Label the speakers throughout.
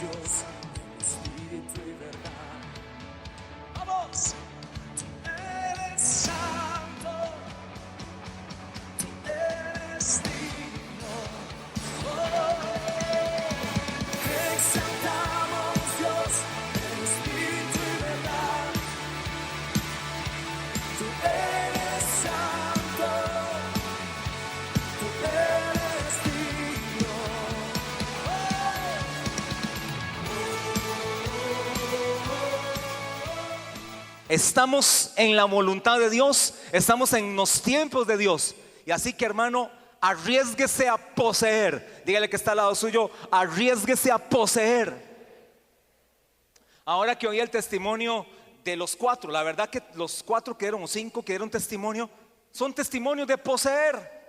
Speaker 1: Dios en espíritu y verdad. Vamos. Tú eres santo, tú eres digno. Te exaltamos, Dios en espíritu y verdad. Tú eres santo, tú eres digno.
Speaker 2: Estamos en la voluntad de Dios, estamos en los tiempos de Dios. Y así que, hermano, arriésguese a poseer. Dígale que está al lado suyo, arriésguese a poseer. Ahora que oí el testimonio de los 4, la verdad que los 4 que dieron, o 5 que dieron testimonio, son testimonios de poseer.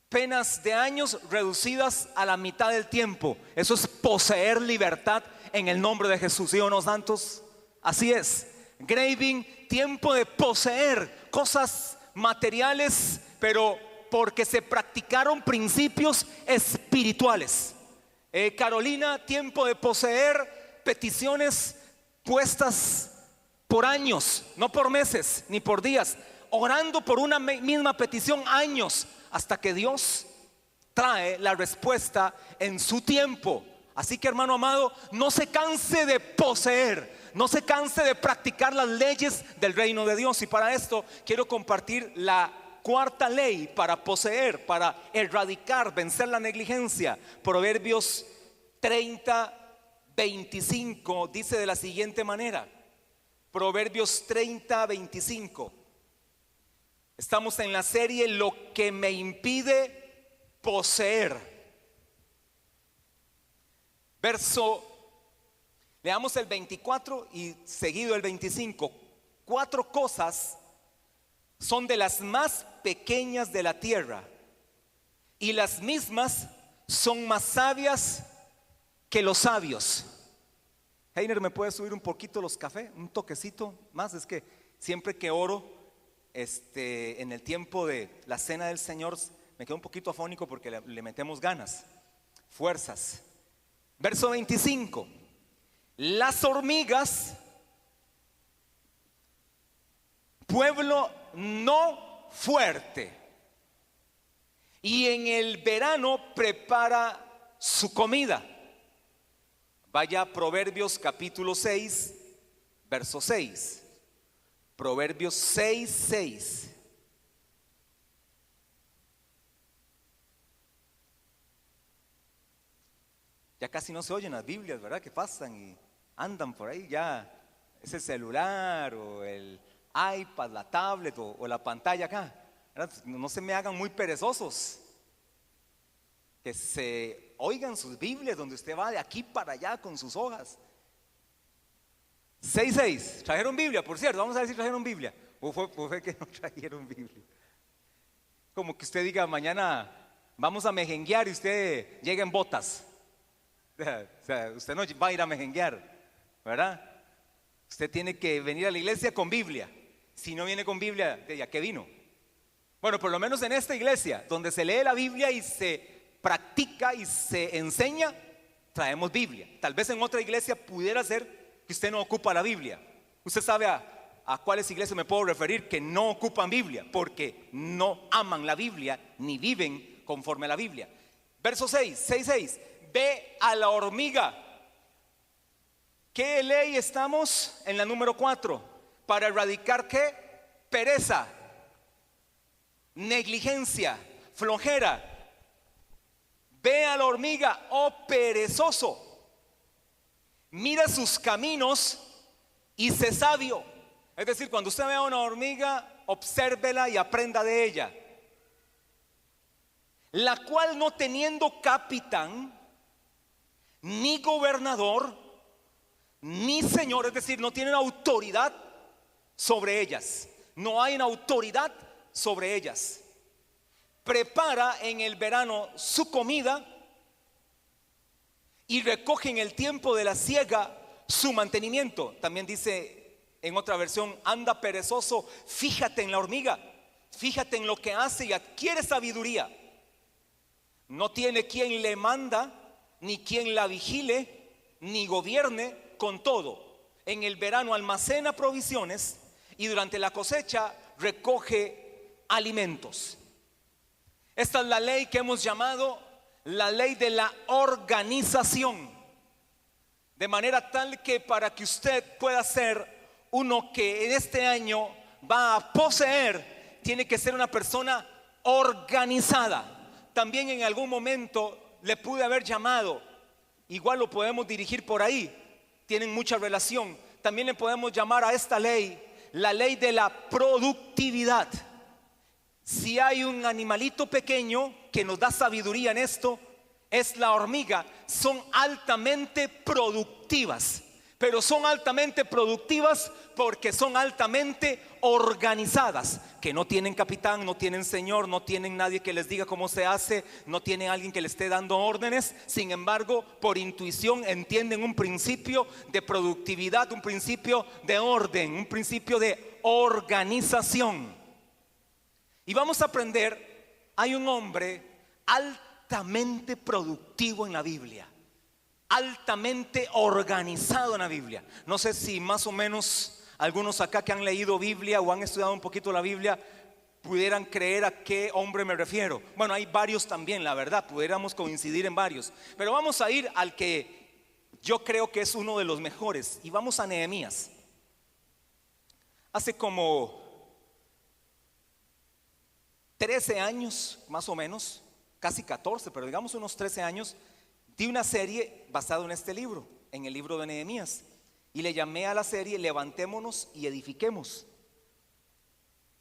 Speaker 2: Penas de años reducidas a la mitad del tiempo. Eso es poseer libertad en el nombre de Jesús. ¿Sí o no, santos? Así es. Graving, tiempo de poseer cosas materiales, pero porque se practicaron principios espirituales. Carolina, tiempo de poseer peticiones puestas por años, no por meses ni por días, orando por una misma petición años, hasta que Dios trae la respuesta en su tiempo. Así que, hermano amado, no se canse de poseer, no se canse de practicar las leyes del reino de Dios. Y para esto quiero compartir la cuarta ley para poseer, para erradicar, vencer la negligencia. Proverbios 30:25 dice de la siguiente manera. Proverbios 30:25. Estamos en la serie Lo que me impide poseer. Leamos el 24 y seguido el 25. 4 cosas son de las más pequeñas de la tierra, y las mismas son más sabias que los sabios. Heiner, ¿me puede subir un poquito los cafés? Un toquecito más. Es que siempre que oro en el tiempo de la cena del Señor me quedo un poquito afónico porque le metemos ganas, fuerzas. Verso 25. Las hormigas, pueblo no fuerte, y en el verano prepara su comida. Vaya a Proverbios capítulo 6, verso 6. Proverbios 6:6. Ya casi no se oyen las Biblias, ¿verdad? Que pasan y andan por ahí ya. Ese celular o el iPad, la tablet o la pantalla acá, ¿verdad? No se me hagan muy perezosos. Que se oigan sus Biblias donde usted va de aquí para allá con sus hojas. 6:6. ¿Trajeron Biblia? Por cierto, vamos a ver si trajeron Biblia. ¿O fue que no trajeron Biblia? Como que usted diga mañana vamos a mejenguear y usted llega en botas. O sea, usted no va a ir a mejenguear, ¿verdad? Usted tiene que venir a la iglesia con Biblia. Si no viene con Biblia, ¿a qué vino? Bueno, por lo menos en esta iglesia, donde se lee la Biblia y se practica y se enseña, traemos Biblia. Tal vez en otra iglesia pudiera ser que usted no ocupa la Biblia. Usted sabe a cuáles iglesias me puedo referir que no ocupan Biblia, porque no aman la Biblia ni viven conforme a la Biblia. Verso 6:6. Ve a la hormiga. ¿Qué ley estamos? En la número 4. Para erradicar ¿qué? Pereza, negligencia, flojera. Ve a la hormiga, oh perezoso. Mira sus caminos y sé sabio. Es decir, cuando usted vea a una hormiga, obsérvela y aprenda de ella. La cual no teniendo capitán, ni gobernador, ni señor, es decir, no tienen autoridad sobre ellas. No hay una autoridad sobre ellas. Prepara en el verano su comida y recoge en el tiempo de la siega su mantenimiento. También dice en otra versión, anda perezoso, fíjate en la hormiga, fíjate en lo que hace y adquiere sabiduría. No tiene quien le manda, ni quien la vigile, ni gobierne con todo. En el verano almacena provisiones y durante la cosecha recoge alimentos. Esta es la ley que hemos llamado la ley de la organización. De manera tal que para que usted pueda ser uno que en este año va a poseer, tiene que ser una persona organizada. También en algún momento le pude haber llamado, igual lo podemos dirigir por ahí, tienen mucha relación. También le podemos llamar a esta ley la ley de la productividad. Si hay un animalito pequeño que nos da sabiduría en esto, es la hormiga. Son altamente productivas, pero son altamente productivas porque son altamente organizadas, que no tienen capitán, no tienen señor, no tienen nadie que les diga cómo se hace, no tienen alguien que les esté dando órdenes. Sin embargo, por intuición entienden un principio de productividad, un principio de orden, un principio de organización. Y vamos a aprender, hay un hombre altamente productivo en la Biblia, altamente organizado en la Biblia. No sé si más o menos algunos acá que han leído Biblia o han estudiado un poquito la Biblia pudieran creer a qué hombre me refiero. Bueno, hay varios también, la verdad, pudiéramos coincidir en varios, pero vamos a ir al que yo creo que es uno de los mejores, y vamos a Nehemías. Hace como 13 años, más o menos, casi 14, pero digamos unos 13 años, di una serie basada en este libro, en el libro de Nehemías, y le llamé a la serie Levantémonos y Edifiquemos.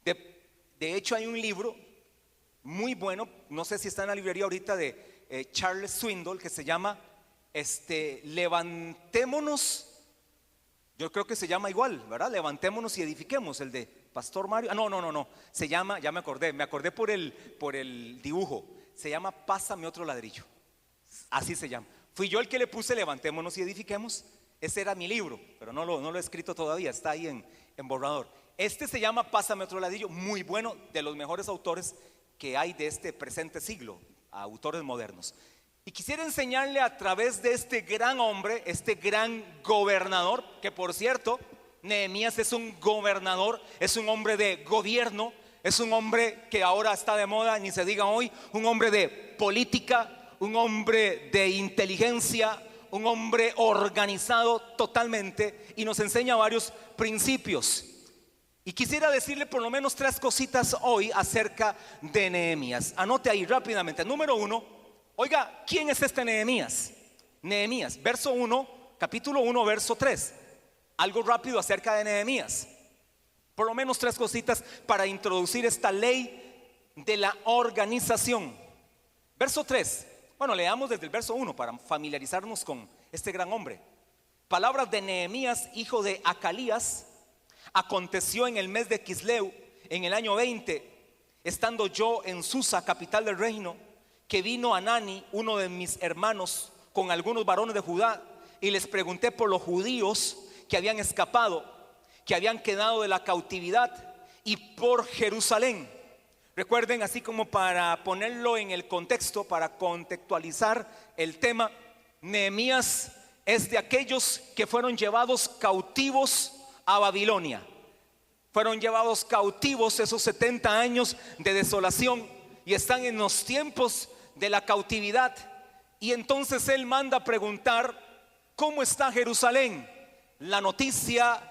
Speaker 2: De hecho hay un libro muy bueno, no sé si está en la librería ahorita, de Charles Swindoll, que se llama Levantémonos. Yo creo que se llama igual, ¿verdad? Levantémonos y edifiquemos, el de Pastor Mario. No, se llama, ya me acordé por el dibujo. Se llama Pásame otro ladrillo. Así se llama. Fui yo el que le puse Levantémonos y edifiquemos. Ese era mi libro, pero no lo he escrito todavía, está ahí en borrador. Este se llama Pásame otro ladrillo, muy bueno, de los mejores autores que hay de este presente siglo, autores modernos. Y quisiera enseñarle a través de este gran hombre, este gran gobernador, que por cierto, Nehemías es un gobernador, es un hombre de gobierno, es un hombre que ahora está de moda, ni se diga hoy, un hombre de política, un hombre de inteligencia, un hombre organizado totalmente, y nos enseña varios principios. Y quisiera decirle por lo menos 3 cositas hoy acerca de Nehemías. Anote ahí rápidamente. Número 1. Oiga, ¿quién es este Nehemías? Nehemías, verso 1, capítulo 1, verso 3. Algo rápido acerca de Nehemías. Por lo menos 3 cositas para introducir esta ley de la organización. Verso 3. Bueno, leamos desde el verso 1 para familiarizarnos con este gran hombre. Palabras de Nehemías, hijo de Acalías. Aconteció en el mes de Quisleu, en el año 20, estando yo en Susa, capital del reino, que vino Anani, uno de mis hermanos, con algunos varones de Judá, y les pregunté por los judíos que habían escapado, que habían quedado de la cautividad, y por Jerusalén. Recuerden, así como para ponerlo en el contexto, para contextualizar el tema, Nehemías es de aquellos que fueron llevados cautivos a Babilonia. Fueron llevados cautivos esos 70 años de desolación y están en los tiempos de la cautividad. Y entonces él manda a preguntar: ¿cómo está Jerusalén? La noticia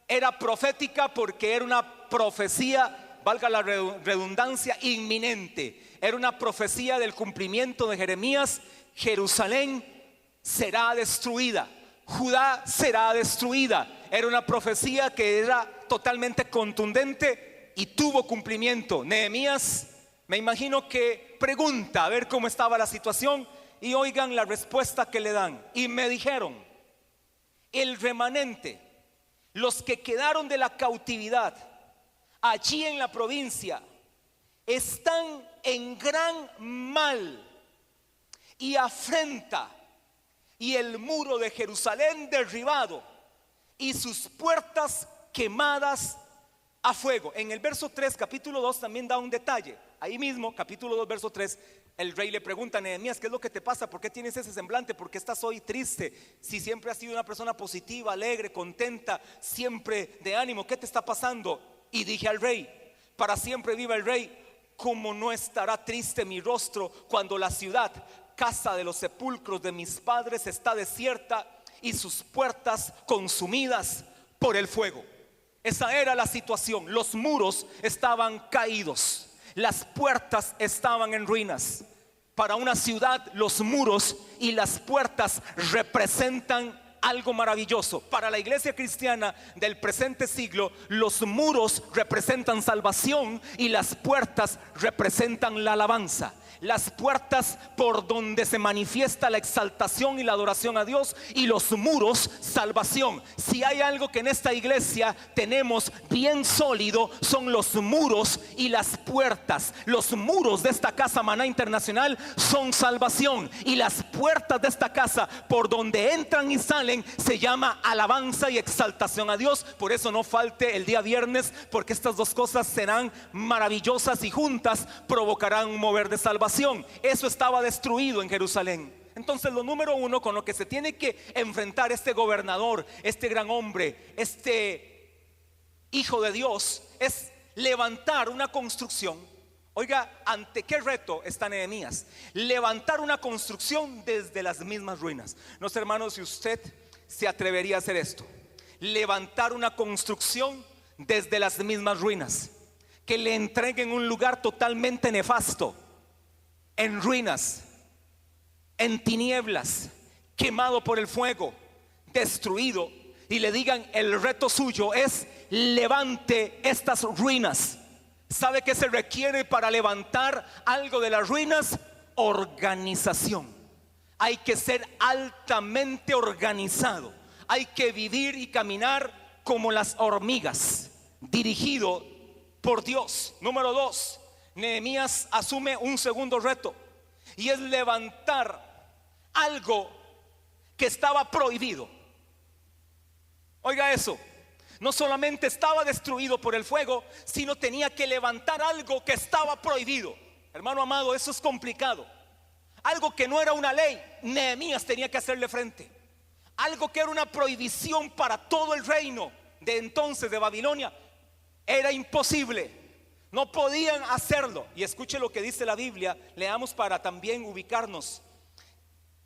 Speaker 2: era profética porque era una profecía, valga la redundancia, inminente. Era una profecía del cumplimiento de Jeremías. Jerusalén será destruida, Judá será destruida. Era una profecía que era totalmente contundente y tuvo cumplimiento. Nehemías, me imagino que pregunta a ver cómo estaba la situación, y oigan la respuesta que le dan. Y me dijeron: el remanente, los que quedaron de la cautividad allí en la provincia, están en gran mal y afrenta, y el muro de Jerusalén derribado y sus puertas quemadas a fuego. En el verso 3, capítulo 2, también da un detalle. Ahí mismo, capítulo 2, verso 3, El rey le pregunta a Nehemías: ¿qué es lo que te pasa? ¿Por qué tienes ese semblante? ¿Por qué estás hoy triste? Si siempre has sido una persona positiva, alegre, contenta, siempre de ánimo, ¿qué te está pasando? Y dije al rey: para siempre viva el rey, ¿cómo no estará triste mi rostro cuando la ciudad, casa de los sepulcros de mis padres, está desierta y sus puertas consumidas por el fuego? Esa era la situación. Los muros estaban caídos, las puertas estaban en ruinas. Para una ciudad, los muros y las puertas representan algo maravilloso. Para la iglesia cristiana del presente siglo, los muros representan salvación y las puertas representan la alabanza. Las puertas por donde se manifiesta la exaltación y la adoración a Dios, y los muros, salvación. Si hay algo que en esta iglesia tenemos bien sólido, son los muros y las puertas. Los muros de esta casa Maná Internacional son salvación, y las puertas de esta casa por donde entran y salen se llama alabanza y exaltación a Dios. Por eso no falte el día viernes, porque estas dos cosas serán maravillosas y juntas provocarán un mover de salvación. Eso estaba destruido en Jerusalén. Entonces, lo número uno con lo que se tiene que enfrentar este gobernador, este gran hombre, este hijo de Dios, es levantar una construcción. Oiga, ¿ante qué reto está Nehemías? Levantar una construcción desde las mismas ruinas. No sé, hermanos, si usted se atrevería a hacer esto: levantar una construcción desde las mismas ruinas, que le entreguen un lugar totalmente nefasto, en ruinas, en tinieblas, quemado por el fuego, destruido, y le digan: el reto suyo es levante estas ruinas. ¿Sabe qué se requiere para levantar algo de las ruinas? Organización. Hay que ser altamente organizado. Hay que vivir y caminar como las hormigas, dirigido por Dios. Número dos, Nehemías asume un segundo reto, y es levantar algo que estaba prohibido. Oiga eso, no solamente estaba destruido por el fuego, sino tenía que levantar algo que estaba prohibido. Hermano amado, eso es complicado. Algo que no era una ley, Nehemías tenía que hacerle frente. Algo que era una prohibición para todo el reino de entonces de Babilonia, era imposible. No podían hacerlo. Y escuche lo que dice la Biblia. Leamos para también ubicarnos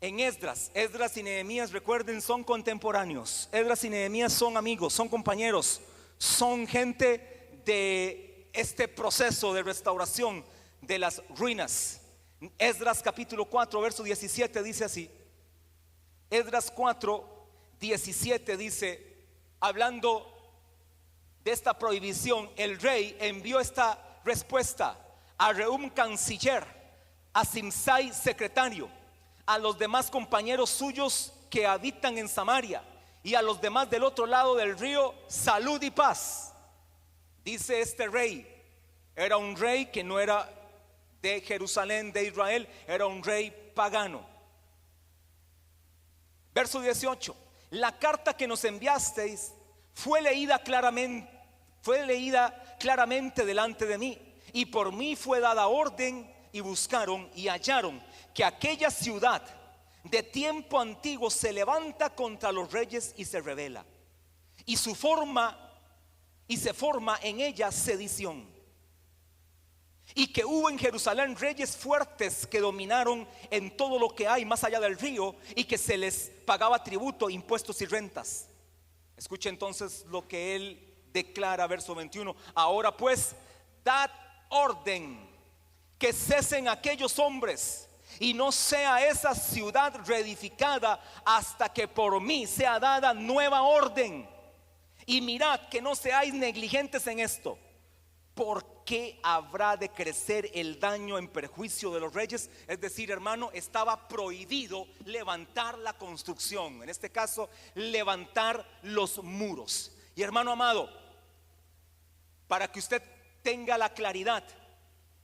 Speaker 2: en Esdras. Esdras y Nehemías, recuerden, son contemporáneos. Esdras y Nehemías son amigos, son compañeros, son gente de este proceso de restauración de las ruinas. Esdras capítulo 4 verso 17 dice así. Esdras 4, 17 dice, hablando de esta prohibición, el rey envió esta respuesta a Rehum canciller, a Simsai secretario, a los demás compañeros suyos que habitan en Samaria, y a los demás del otro lado del río: salud y paz. Dice este rey, era un rey que no era de Jerusalén, de Israel, era un rey pagano. Verso 18: la carta que nos enviasteis fue leída claramente delante de mí, y por mí fue dada orden, y buscaron y hallaron que aquella ciudad de tiempo antiguo se levanta contra los reyes y se rebela, y se forma en ella sedición, y que hubo en Jerusalén reyes fuertes que dominaron en todo lo que hay más allá del río, y que se les pagaba tributo, impuestos y rentas. Escuche entonces lo que él declara, verso 21: ahora pues, dad orden que cesen aquellos hombres, y no sea esa ciudad reedificada hasta que por mí sea dada nueva orden. Y mirad que no seáis negligentes en esto. ¿Por qué habrá de crecer el daño en perjuicio de los reyes? Es decir, hermano, estaba prohibido levantar la construcción, en este caso levantar los muros. Y hermano amado, para que usted tenga la claridad,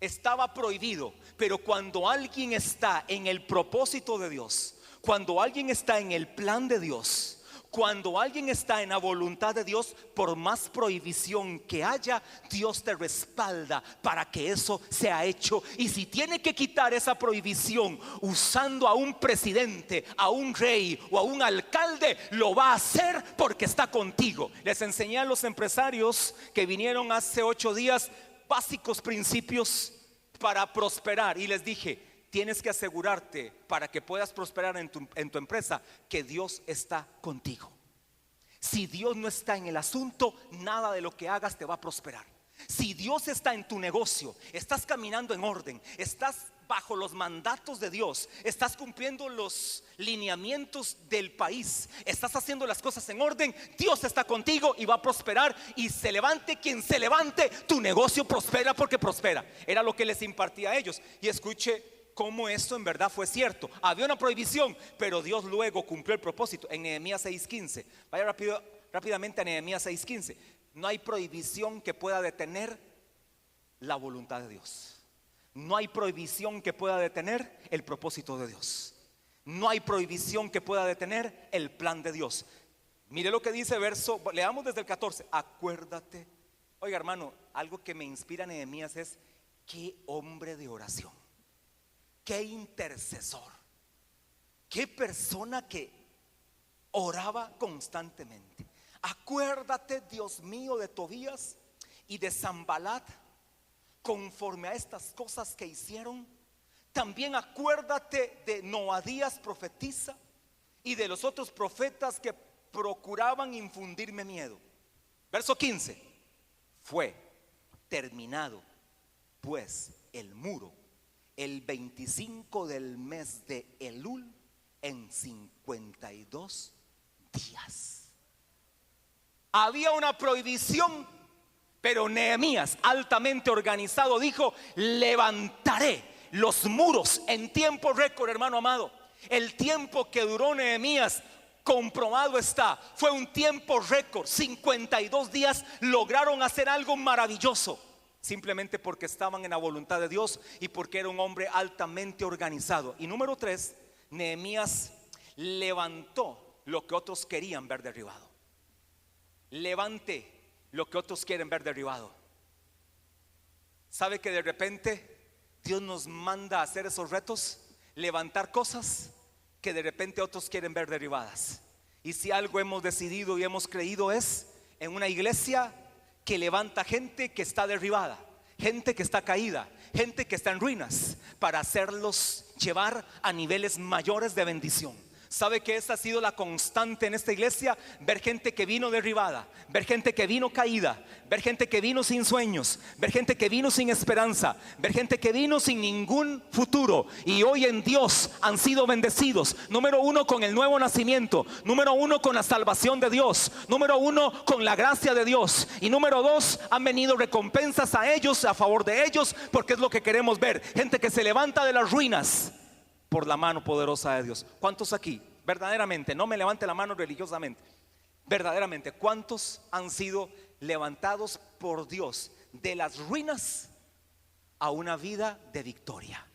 Speaker 2: estaba prohibido. Pero cuando alguien está en el propósito de Dios, cuando alguien está en el plan de Dios, Cuando alguien está en la voluntad de Dios, por más prohibición que haya, Dios te respalda para que eso sea hecho. Y si tiene que quitar esa prohibición usando a un presidente, a un rey o a un alcalde, lo va a hacer porque está contigo. Les enseñé a los empresarios que vinieron hace 8 días básicos principios para prosperar, y les dije: tienes que asegurarte, para que puedas prosperar en tu empresa, que Dios está contigo. Si Dios no está en el asunto, nada de lo que hagas te va a prosperar. Si Dios está en tu negocio, estás caminando en orden, estás bajo los mandatos de Dios, estás cumpliendo los lineamientos del país, estás haciendo las cosas en orden, Dios está contigo y va a prosperar. Y se levante quien se levante, tu negocio prospera porque prospera. Era lo que les impartía a ellos. Y escuche cómo esto en verdad fue cierto. Había una prohibición, pero Dios luego cumplió el propósito. En Nehemías 6:15, vaya rápidamente a Nehemías 6:15. No hay prohibición que pueda detener la voluntad de Dios. No hay prohibición que pueda detener el propósito de Dios. No hay prohibición que pueda detener el plan de Dios. Mire lo que dice verso, leamos desde el 14. Acuérdate. Oiga, hermano, algo que me inspira Nehemías es: qué hombre de oración, qué intercesor, qué persona que oraba constantemente. Acuérdate, Dios mío, de Tobías y de Sanbalat, conforme a estas cosas que hicieron. También acuérdate de Noadías profetisa y de los otros profetas que procuraban infundirme miedo. Verso 15. Fue terminado pues el muro el 25 del mes de Elul, en 52 días. Había una prohibición, pero Nehemías, altamente organizado, dijo: levantaré los muros en tiempo récord, hermano amado. El tiempo que duró Nehemías, comprobado está, fue un tiempo récord. 52 días lograron hacer algo maravilloso, simplemente porque estaban en la voluntad de Dios y porque era un hombre altamente organizado. Y número 3, Nehemías levantó lo que otros querían ver derribado. Levante lo que otros quieren ver derribado. ¿Sabe que de repente Dios nos manda a hacer esos retos? Levantar cosas que de repente otros quieren ver derribadas. Y si algo hemos decidido y hemos creído es en una iglesia que levanta gente que está derribada, gente que está caída, gente que está en ruinas, para hacerlos llevar a niveles mayores de bendición. ¿Sabe que esa ha sido la constante en esta iglesia? Ver gente que vino derribada, ver gente que vino caída, ver gente que vino sin sueños, ver gente que vino sin esperanza, ver gente que vino sin ningún futuro, y hoy en Dios han sido bendecidos. Número 1, con el nuevo nacimiento. Número 1, con la salvación de Dios. Número 1, con la gracia de Dios. Y número 2, han venido recompensas a ellos, a favor de ellos, porque es lo que queremos ver. Gente que se levanta de las ruinas por la mano poderosa de Dios. ¿Cuántos aquí, verdaderamente, no me levante la mano religiosamente, verdaderamente, cuántos han sido levantados por Dios de las ruinas a una vida de victoria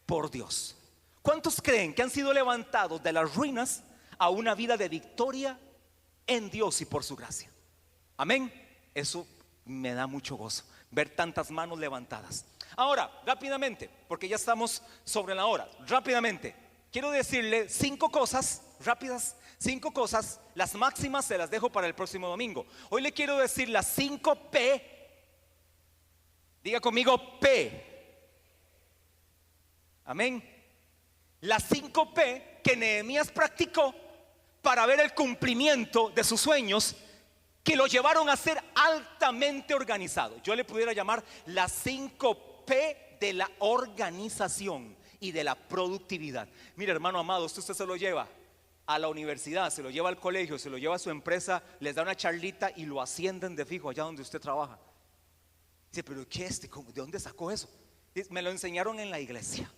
Speaker 2: por Dios? ¿Cuántos creen que han sido levantados de las ruinas a una vida de victoria en Dios y por su gracia? Amén. Eso me da mucho gozo, ver tantas manos levantadas. Ahora, rápidamente, porque ya estamos sobre la hora, rápidamente quiero decirle 5 cosas rápidas, 5 cosas. Las máximas se las dejo para el próximo domingo. Hoy le quiero decir las 5 P. Diga conmigo: P. Amén. Las 5 P que Nehemías practicó para ver el cumplimiento de sus sueños, que lo llevaron a ser altamente organizado. Yo le pudiera llamar las 5 P de la organización y de la productividad. Mire, hermano amado, usted se lo lleva a la universidad, se lo lleva al colegio, se lo lleva a su empresa, les da una charlita y lo ascienden de fijo allá donde usted trabaja. Dice: pero ¿qué es? ¿De dónde sacó eso? Dice: me lo enseñaron en la iglesia.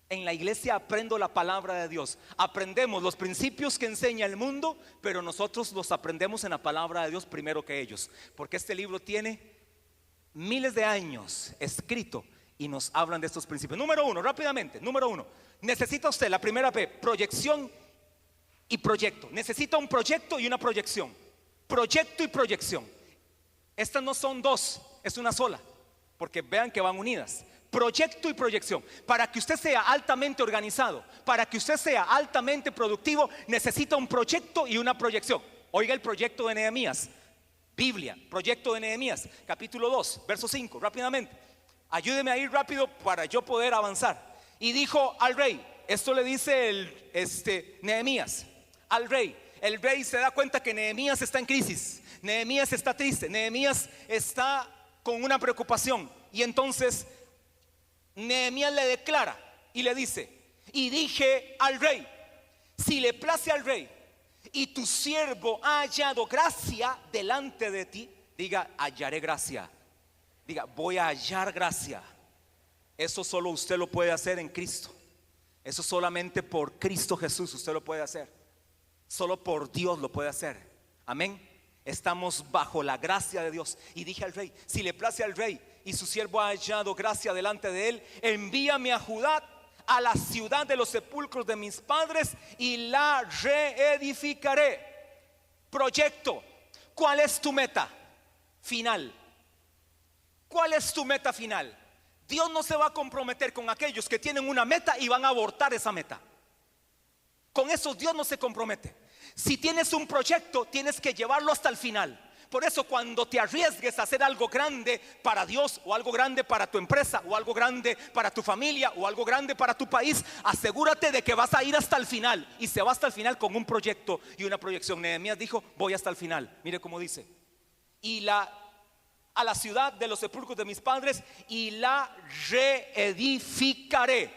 Speaker 2: En la iglesia aprendo la palabra de Dios. Aprendemos los principios que enseña el mundo, pero nosotros los aprendemos en la palabra de Dios primero que ellos, porque este libro tiene miles de años escrito y nos hablan de estos principios. Número 1, rápidamente, número 1, necesita usted la primera P: proyección y proyecto. Necesita un proyecto y una proyección. Proyecto y proyección. Estas no son dos, es una sola, porque vean que van unidas. Proyecto y proyección. Para que usted sea altamente organizado, para que usted sea altamente productivo, necesita un proyecto y una proyección. Oiga el proyecto de Nehemías. Biblia, proyecto de Nehemías, capítulo 2, verso 5, rápidamente. Ayúdeme a ir rápido para yo poder avanzar. Y dijo al rey, esto le dice Nehemías al rey. El rey se da cuenta que Nehemías está en crisis, Nehemías está triste, Nehemías está con una preocupación. Y entonces Nehemías le declara y le dice: y dije al rey, si le place al rey y tu siervo ha hallado gracia delante de ti, diga, hallaré gracia. Diga, voy a hallar gracia. Eso solo usted lo puede hacer en Cristo. Eso solamente por Cristo Jesús usted lo puede hacer. Solo por Dios lo puede hacer. Amén. Estamos bajo la gracia de Dios. Y dije al rey, si le place al rey y su siervo ha hallado gracia delante de él, envíame a Judá, a la ciudad de los sepulcros de mis padres, y la reedificaré. Proyecto. ¿Cuál es tu meta final? ¿Cuál es tu meta final? Dios no se va a comprometer con aquellos que tienen una meta y van a abortar esa meta. Con eso Dios no se compromete. Si tienes un proyecto, tienes que llevarlo hasta el final. Por eso cuando te arriesgues a hacer algo grande para Dios, o algo grande para tu empresa, o algo grande para tu familia, o algo grande para tu país, asegúrate de que vas a ir hasta el final. Y se va hasta el final con un proyecto y una proyección. Nehemías dijo, voy hasta el final. Mire cómo dice: a la ciudad de los sepulcros de mis padres, y la reedificaré.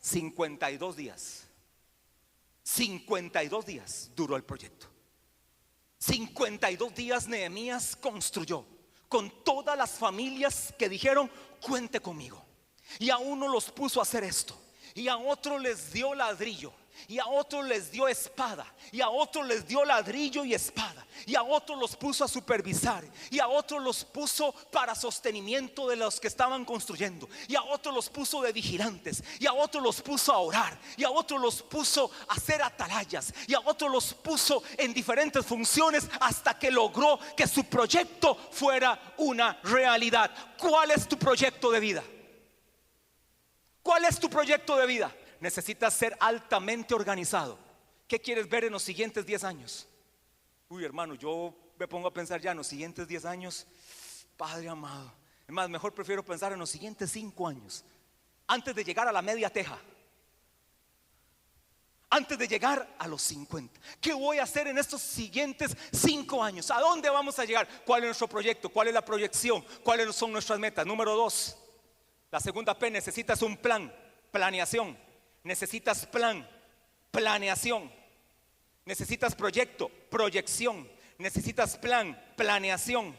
Speaker 2: 52 días. 52 días duró el proyecto. 52 días Nehemías construyó, con todas las familias que dijeron, cuente conmigo. Y a uno los puso a hacer esto, y a otro les dio ladrillo, y a otros les dio espada, y a otros les dio ladrillo y espada, y a otros los puso a supervisar, y a otros los puso para sostenimiento de los que estaban construyendo, y a otros los puso de vigilantes, y a otros los puso a orar, y a otros los puso a hacer atalayas, y a otros los puso en diferentes funciones, hasta que logró que su proyecto fuera una realidad. ¿Cuál es tu proyecto de vida? ¿Cuál es tu proyecto de vida? Necesitas ser altamente organizado. ¿Qué quieres ver en los siguientes 10 años? Uy, hermano, yo me pongo a pensar ya en los siguientes 10 años. Padre amado, es más, mejor prefiero pensar en los siguientes 5 años, antes de llegar a la media teja, antes de llegar a los 50. ¿Qué voy a hacer en estos siguientes 5 años? ¿A dónde vamos a llegar? ¿Cuál es nuestro proyecto? ¿Cuál es la proyección? ¿Cuáles son nuestras metas? Número 2, la segunda P, necesitas un plan, planeación. Necesitas plan, planeación. Necesitas proyecto, proyección. Necesitas plan, planeación.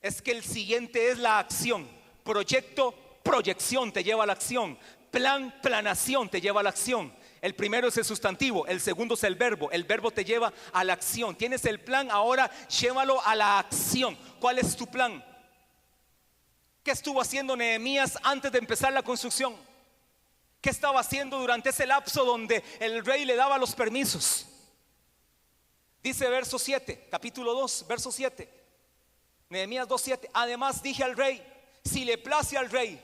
Speaker 2: Es que el siguiente es la acción. Proyecto, proyección te lleva a la acción. Plan, planación te lleva a la acción. El primero es el sustantivo, el segundo es el verbo. El verbo te lleva a la acción. Tienes el plan, ahora llévalo a la acción. ¿Cuál es tu plan? ¿Qué estuvo haciendo Nehemías antes de empezar la construcción? ¿Qué estaba haciendo durante ese lapso donde el rey le daba los permisos? Dice verso 7, capítulo 2, verso 7, Nehemías 2:7. Además dije al rey, si le place al rey,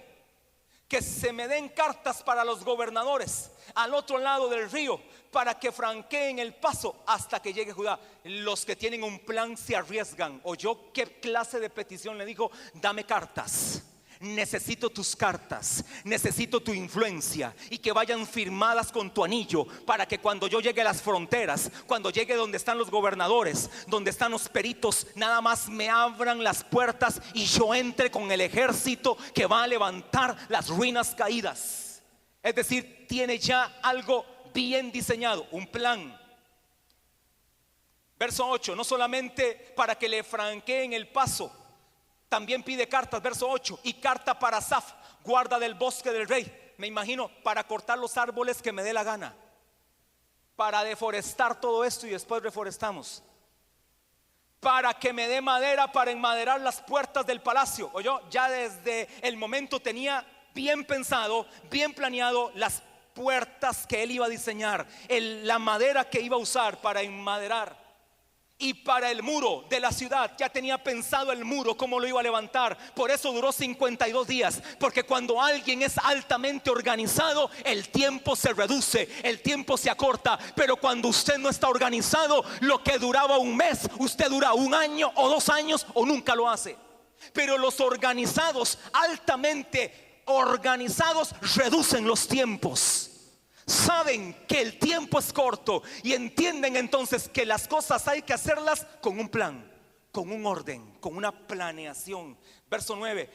Speaker 2: que se me den cartas para los gobernadores al otro lado del río, para que franqueen el paso hasta que llegue Judá. Los que tienen un plan se arriesgan. ¿Oyó qué clase de petición le dijo? Dame cartas. Necesito tus cartas, necesito tu influencia, y que vayan firmadas con tu anillo, para que cuando yo llegue a las fronteras, cuando llegue donde están los gobernadores, donde están los peritos, nada más me abran las puertas y yo entre con el ejército que va a levantar las ruinas caídas. Es decir, tiene ya algo bien diseñado, un plan. Verso 8, no solamente para que le franqueen el paso, también pide cartas, verso 8, y carta para Asaf, guarda del bosque del rey. Me imagino, para cortar los árboles que me dé la gana, para deforestar todo esto y después reforestamos, para que me dé madera para enmaderar las puertas del palacio. Oyó, ya desde el momento tenía bien pensado, bien planeado las puertas que él iba a diseñar, la madera que iba a usar para enmaderar. Y para el muro de la ciudad, ya tenía pensado el muro, cómo lo iba a levantar. Por eso duró 52 días. Porque cuando alguien es altamente organizado, el tiempo se reduce, el tiempo se acorta. Pero cuando usted no está organizado, lo que duraba un mes, usted dura un año o 2 años o nunca lo hace. Pero los organizados, altamente organizados, reducen los tiempos. Saben que el tiempo es corto y entienden entonces que las cosas hay que hacerlas con un plan, con un orden, con una planeación. Verso 9,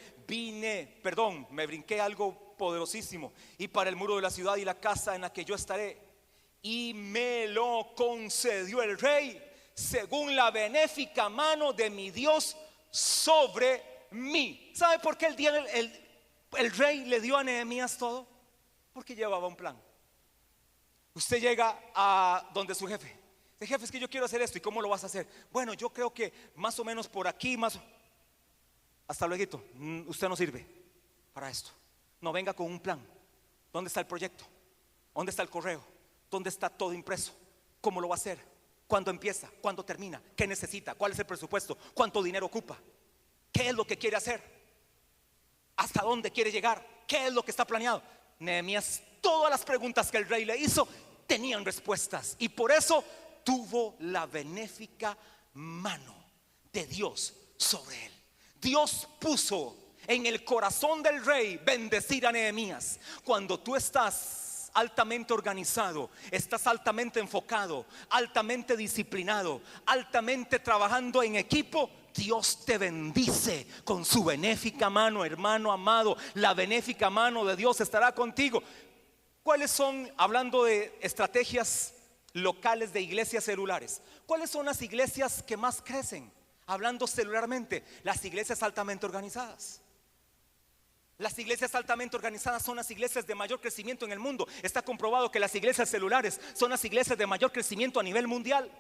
Speaker 2: me brinqué algo poderosísimo. Y para el muro de la ciudad y la casa en la que yo estaré, y me lo concedió el rey según la benéfica mano de mi Dios sobre mí. ¿Sabe por qué el rey le dio a Nehemías todo? Porque llevaba un plan. Usted llega a donde su jefe. Dice: jefe, es que yo quiero hacer esto. ¿Y cómo lo vas a hacer? Bueno, yo creo que más o menos por aquí, hasta luego. Usted no sirve para esto. No venga con un plan. ¿Dónde está el proyecto? ¿Dónde está el correo? ¿Dónde está todo impreso? ¿Cómo lo va a hacer? ¿Cuándo empieza? ¿Cuándo termina? ¿Qué necesita? ¿Cuál es el presupuesto? ¿Cuánto dinero ocupa? ¿Qué es lo que quiere hacer? ¿Hasta dónde quiere llegar? ¿Qué es lo que está planeado? Nehemías, todas las preguntas que el rey le hizo tenían respuestas, y por eso tuvo la benéfica mano de Dios sobre él. Dios puso en el corazón del rey bendecir a Nehemías. Cuando tú estás altamente organizado, estás altamente enfocado, altamente disciplinado, altamente trabajando en equipo, Dios te bendice con su benéfica mano, hermano amado. La benéfica mano de Dios estará contigo. ¿Cuáles son, hablando de estrategias locales de iglesias celulares, cuáles son las iglesias que más crecen? Hablando celularmente, las iglesias altamente organizadas. Las iglesias altamente organizadas son las iglesias de mayor crecimiento en el mundo. Está comprobado que las iglesias celulares son las iglesias de mayor crecimiento a nivel mundial.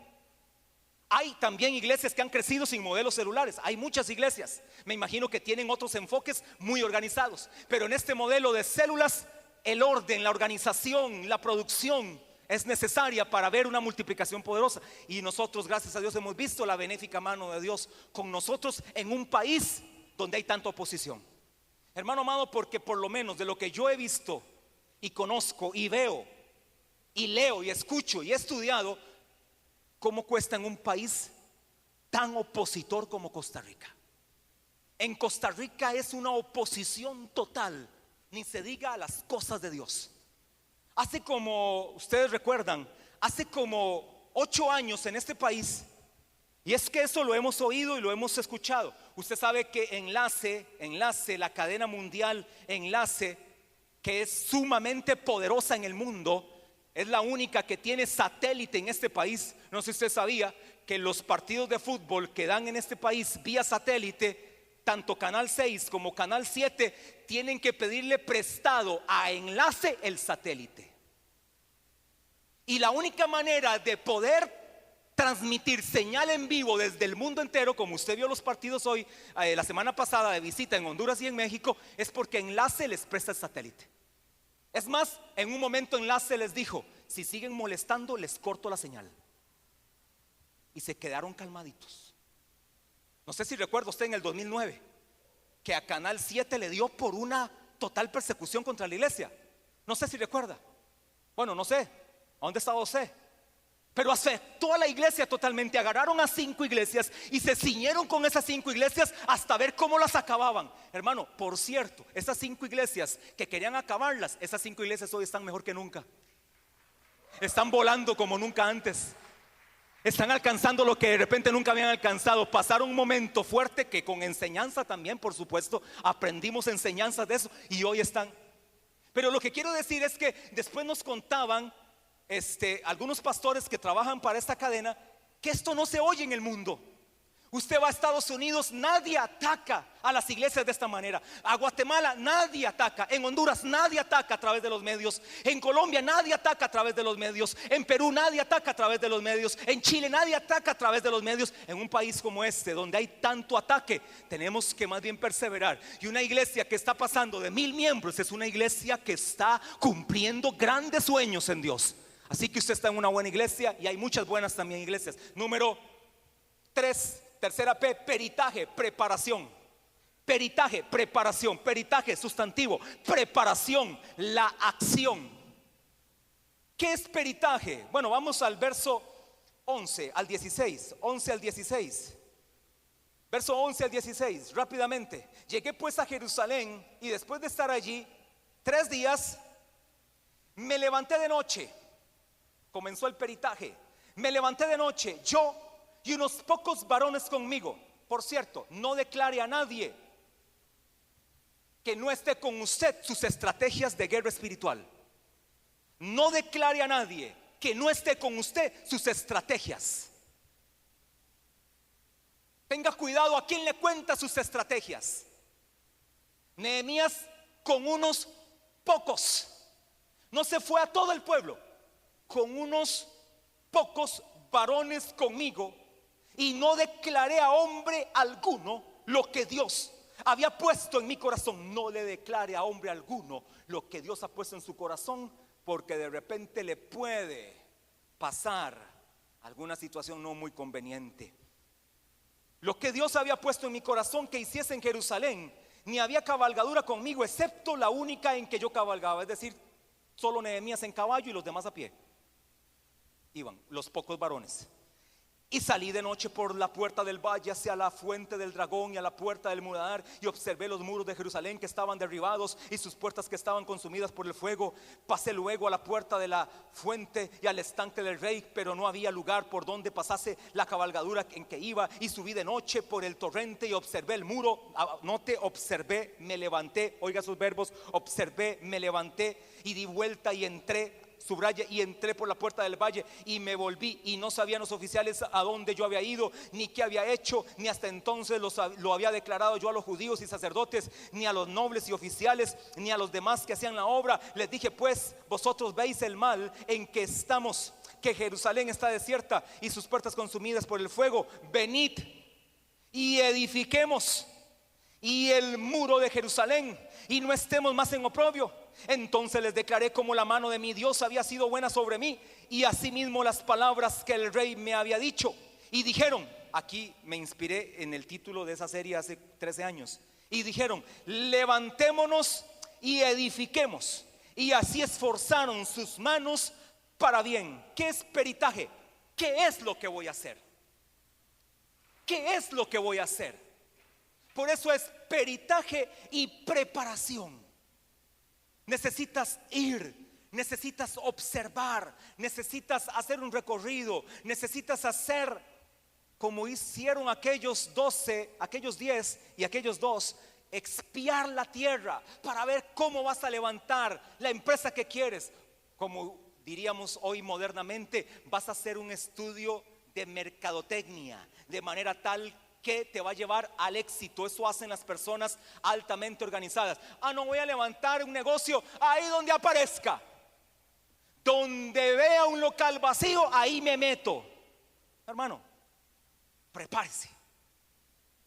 Speaker 2: Hay también iglesias que han crecido sin modelos celulares. Hay muchas iglesias, me imagino que tienen otros enfoques muy organizados. Pero en este modelo de células, el orden, la organización, la producción es necesaria para ver una multiplicación poderosa. Y nosotros, gracias a Dios, hemos visto la benéfica mano de Dios con nosotros en un país donde hay tanta oposición. Hermano amado, porque por lo menos de lo que yo he visto y conozco y veo y leo y escucho y he estudiado, ¿cómo cuesta en un país tan opositor como Costa Rica? En Costa Rica es una oposición total, ni se diga a las cosas de Dios. Hace como, ustedes recuerdan, hace como 8 años en este país, y es que eso lo hemos oído y lo hemos escuchado. Usted sabe que Enlace, la cadena mundial Enlace, que es sumamente poderosa en el mundo, es la única que tiene satélite en este país. No sé si usted sabía que los partidos de fútbol que dan en este país vía satélite, tanto Canal 6 como Canal 7, tienen que pedirle prestado a Enlace el satélite. Y la única manera de poder transmitir señal en vivo desde el mundo entero, como usted vio los partidos hoy, la semana pasada de visita en Honduras y en México, es porque Enlace les presta el satélite. Es más, en un momento Enlace les dijo: si siguen molestando, les corto la señal. Y se quedaron calmaditos. No sé si recuerda usted en el 2009 que a Canal 7 le dio por una total persecución contra la iglesia. No sé si recuerda. Bueno, no sé, ¿a dónde estaba usted? Pero afectó a la iglesia totalmente. Agarraron a 5 iglesias y se ciñeron con esas 5 iglesias hasta ver cómo las acababan. Hermano, por cierto, esas 5 iglesias que querían acabarlas, esas 5 iglesias hoy están mejor que nunca. Están volando como nunca antes. Están alcanzando lo que de repente nunca habían alcanzado. Pasaron un momento fuerte que con enseñanza también, por supuesto, aprendimos enseñanzas de eso y hoy están. Pero lo que quiero decir es que después nos contaban algunos pastores que trabajan para esta cadena que esto no se oye en el mundo. Usted va a Estados Unidos, nadie ataca a las iglesias de esta manera. A Guatemala nadie ataca. En Honduras nadie ataca a través de los medios. En Colombia nadie ataca a través de los medios. En Perú nadie ataca a través de los medios. En Chile nadie ataca a través de los medios. En un país como este, donde hay tanto ataque, tenemos que más bien perseverar. Y una iglesia que está pasando de 1000 miembros es una iglesia que está cumpliendo grandes sueños en Dios. Así que usted está en una buena iglesia, y hay muchas buenas también iglesias. Número 3, tercera P, peritaje, preparación. Peritaje, preparación. Peritaje, sustantivo. Preparación, la acción. ¿Qué es peritaje? Bueno, vamos al verso 11 al 16. 11 al 16. Verso 11 al 16, rápidamente. Llegué pues a Jerusalén, y después de estar allí 3 días, me levanté de noche. Comenzó el peritaje. Me levanté de noche, yo y unos pocos varones conmigo. Por cierto, no declare a nadie que no esté con usted sus estrategias de guerra espiritual. No declare a nadie que no esté con usted sus estrategias. Tenga cuidado a quién le cuenta sus estrategias. Nehemías con unos pocos, no se fue a todo el pueblo, con unos pocos varones conmigo, y no declaré a hombre alguno lo que Dios había puesto en mi corazón. No le declare a hombre alguno lo que Dios ha puesto en su corazón, porque de repente le puede pasar alguna situación no muy conveniente. Lo que Dios había puesto en mi corazón que hiciese en Jerusalén, ni había cabalgadura conmigo, excepto la única en que yo cabalgaba, es decir, solo Nehemías en caballo y los demás a pie. Iban los pocos varones. Y salí de noche por la puerta del valle hacia la fuente del dragón y a la puerta del muladar, y observé los muros de Jerusalén que estaban derribados y sus puertas que estaban consumidas por el fuego. Pasé luego a la puerta de la fuente y al estanque del rey, pero no había lugar por donde pasase la cabalgadura en que iba, y subí de noche por el torrente y observé el muro. Note, observé, me levanté. Oiga sus verbos: observé, me levanté y di vuelta y entré. Subraya: y entré por la puerta del valle y me volví, y no sabían los oficiales a dónde yo había ido, ni qué había hecho, ni hasta entonces lo había declarado yo a los judíos y sacerdotes, ni a los nobles y oficiales, ni a los demás que hacían la obra. Les dije pues: vosotros veis el mal en que estamos, que Jerusalén está desierta y sus puertas consumidas por el fuego. Venid y edifiquemos y el muro de Jerusalén, y no estemos más en oprobio. Entonces les declaré cómo la mano de mi Dios había sido buena sobre mí, y asimismo las palabras que el rey me había dicho. Y dijeron, aquí me inspiré en el título de esa serie hace 13 años. Y dijeron: levantémonos y edifiquemos. Y así esforzaron sus manos para bien. ¿Qué es peritaje? ¿Qué es lo que voy a hacer? ¿Qué es lo que voy a hacer? Por eso es peritaje y preparación. Necesitas ir, necesitas observar, necesitas hacer un recorrido, necesitas hacer como hicieron aquellos 12, aquellos 10 y aquellos 2, expiar la tierra para ver cómo vas a levantar la empresa que quieres. Como diríamos hoy modernamente, vas a hacer un estudio de mercadotecnia, de manera tal que te va a llevar al éxito. Eso hacen las personas altamente organizadas. No voy a levantar un negocio ahí donde aparezca, donde vea un local vacío, ahí me meto. Hermano, prepárese,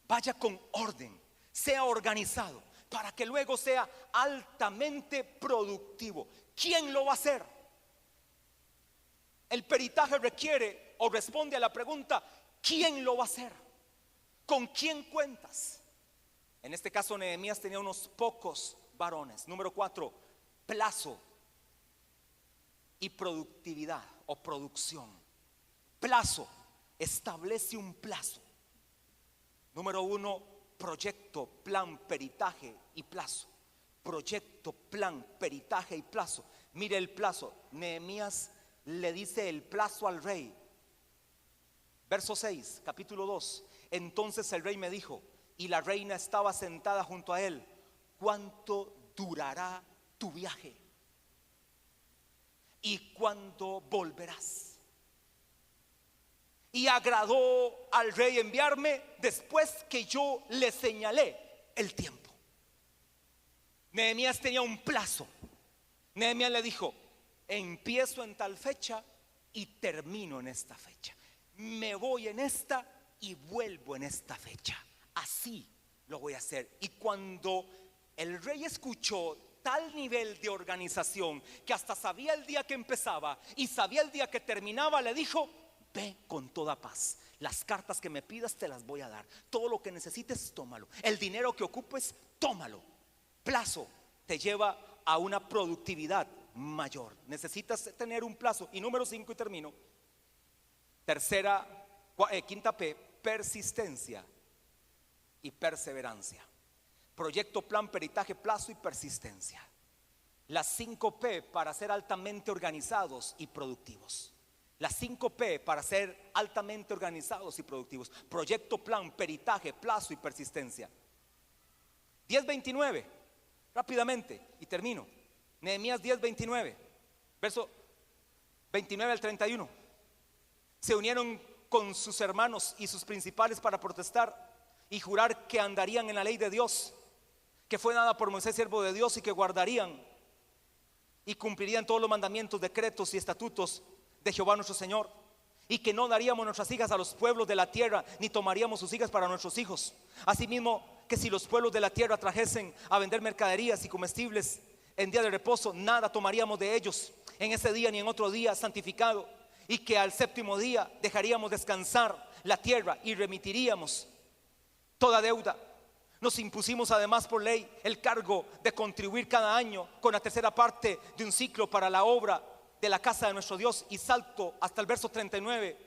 Speaker 2: vaya con orden, sea organizado, para que luego sea altamente productivo. ¿Quién lo va a hacer? El peritaje requiere o responde a la pregunta: ¿quién lo va a hacer? ¿Con quién cuentas? En este caso Nehemías tenía unos pocos varones. Número 4, plazo y productividad o producción. Plazo, establece un plazo. Número 1, proyecto, plan, peritaje y plazo. Proyecto, plan, peritaje y plazo. Mire el plazo. Nehemías le dice el plazo al rey. Verso 6, capítulo 2. Entonces el rey me dijo, y la reina estaba sentada junto a él: ¿cuánto durará tu viaje? ¿Y cuándo volverás? y agradó al rey enviarme después que yo le señalé el tiempo. Nehemías tenía un plazo. Nehemías le dijo: empiezo en tal fecha y termino en esta fecha. Me voy en esta y vuelvo en esta fecha. Así lo voy a hacer. Y cuando el rey escuchó tal nivel de organización, que hasta sabía el día que empezaba y sabía el día que terminaba, le dijo: ve con toda paz. Las cartas que me pidas te las voy a dar. Todo lo que necesites, tómalo. El dinero que ocupes, tómalo. Plazo te lleva a una productividad mayor. Necesitas tener un plazo. Y número 5, y termino. Quinta P: persistencia y perseverancia. Proyecto, plan, peritaje, plazo y persistencia. Las 5 P para ser altamente organizados y productivos. Las 5 P para ser altamente organizados y productivos: proyecto, plan, peritaje, plazo y persistencia. 10:29, rápidamente y termino. Nehemías 10:29, verso 29 al 31. Se unieron con sus hermanos y sus principales para protestar y jurar que andarían en la ley de Dios, que fue dada por Moisés, siervo de Dios, y que guardarían y cumplirían todos los mandamientos, decretos y estatutos de Jehová nuestro Señor, y que no daríamos nuestras hijas a los pueblos de la tierra, ni tomaríamos sus hijas para nuestros hijos. Asimismo, que si los pueblos de la tierra trajesen a vender mercaderías y comestibles en día de reposo, nada tomaríamos de ellos en ese día ni en otro día santificado, y que al 7º día dejaríamos descansar la tierra y remitiríamos toda deuda. Nos impusimos además por ley el cargo de contribuir cada año con la tercera parte de un ciclo para la obra de la casa de nuestro Dios. Y salto hasta el verso 39: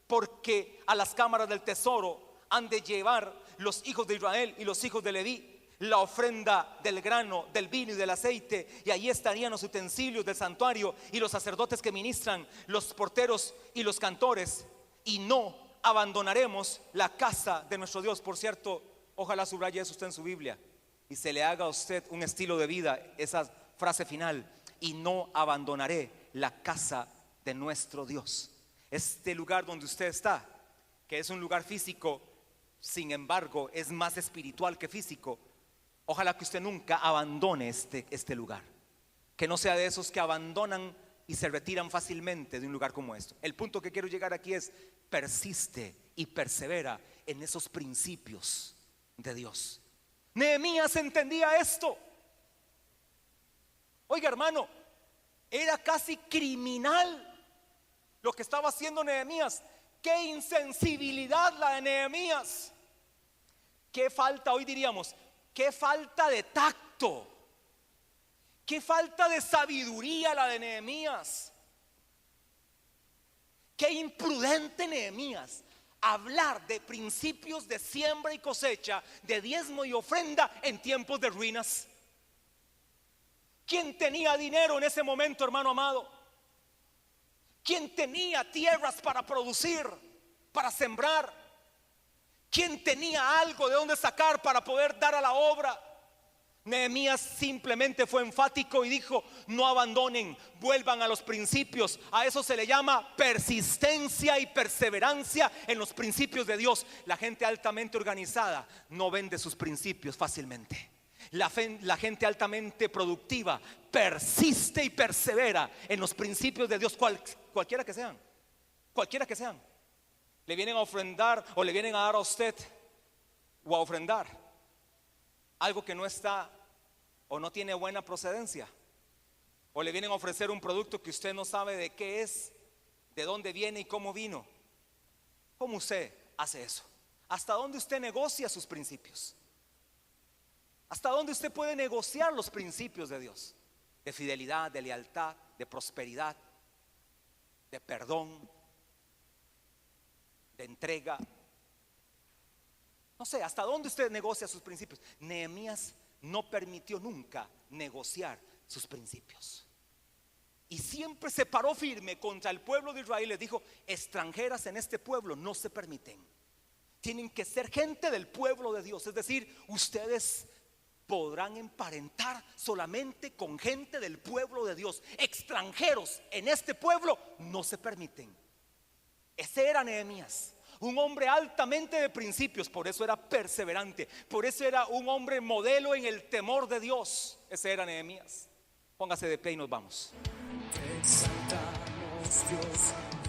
Speaker 2: porque a las cámaras del tesoro han de llevar los hijos de Israel y los hijos de Leví la ofrenda del grano, del vino y del aceite, y allí estarían los utensilios del santuario y los sacerdotes que ministran, los porteros y los cantores. Y no abandonaremos la casa de nuestro Dios. Por cierto, ojalá subraye eso usted en su Biblia y se le haga a usted un estilo de vida esa frase final: y no abandonaré la casa de nuestro Dios. Este lugar donde usted está, que es un lugar físico, sin embargo es más espiritual que físico. Ojalá que usted nunca abandone este lugar, que no sea de esos que abandonan y se retiran fácilmente de un lugar como esto. El punto que quiero llegar aquí es: persiste y persevera en esos principios de Dios. Nehemías entendía esto. Oiga, hermano, era casi criminal lo que estaba haciendo Nehemías. Qué insensibilidad la de Nehemías. Qué falta, hoy diríamos, qué falta de tacto, qué falta de sabiduría la de Nehemías. Qué imprudente Nehemías hablar de principios de siembra y cosecha, de diezmo y ofrenda en tiempos de ruinas. ¿Quién tenía dinero en ese momento, hermano amado? ¿Quién tenía tierras para producir, para sembrar? ¿Quién tenía algo de donde sacar para poder dar a la obra? Nehemías simplemente fue enfático y dijo: no abandonen, vuelvan a los principios. A eso se le llama persistencia y perseverancia en los principios de Dios. La gente altamente organizada no vende sus principios fácilmente. La gente altamente productiva persiste y persevera en los principios de Dios, cualquiera que sean. Cualquiera que sean. Le vienen a ofrendar o le vienen a dar a usted o a ofrendar algo que no está o no tiene buena procedencia, o le vienen a ofrecer un producto que usted no sabe de qué es, de dónde viene y cómo vino. ¿Cómo usted hace eso? ¿Hasta dónde usted negocia sus principios? ¿Hasta dónde usted puede negociar los principios de Dios? De fidelidad, de lealtad, de prosperidad, de perdón, de entrega. No sé, ¿hasta dónde usted negocia sus principios? Nehemías no permitió nunca negociar sus principios. Y siempre se paró firme contra el pueblo de Israel. Les dijo: extranjeras en este pueblo no se permiten. Tienen que ser gente del pueblo de Dios. Es decir, ustedes podrán emparentar solamente con gente del pueblo de Dios. Extranjeros en este pueblo no se permiten. Ese era Nehemías, un hombre altamente de principios, por eso era perseverante, por eso era un hombre modelo en el temor de Dios. Ese era Nehemías. Póngase de pie y nos vamos.
Speaker 1: Te exaltamos, Dios.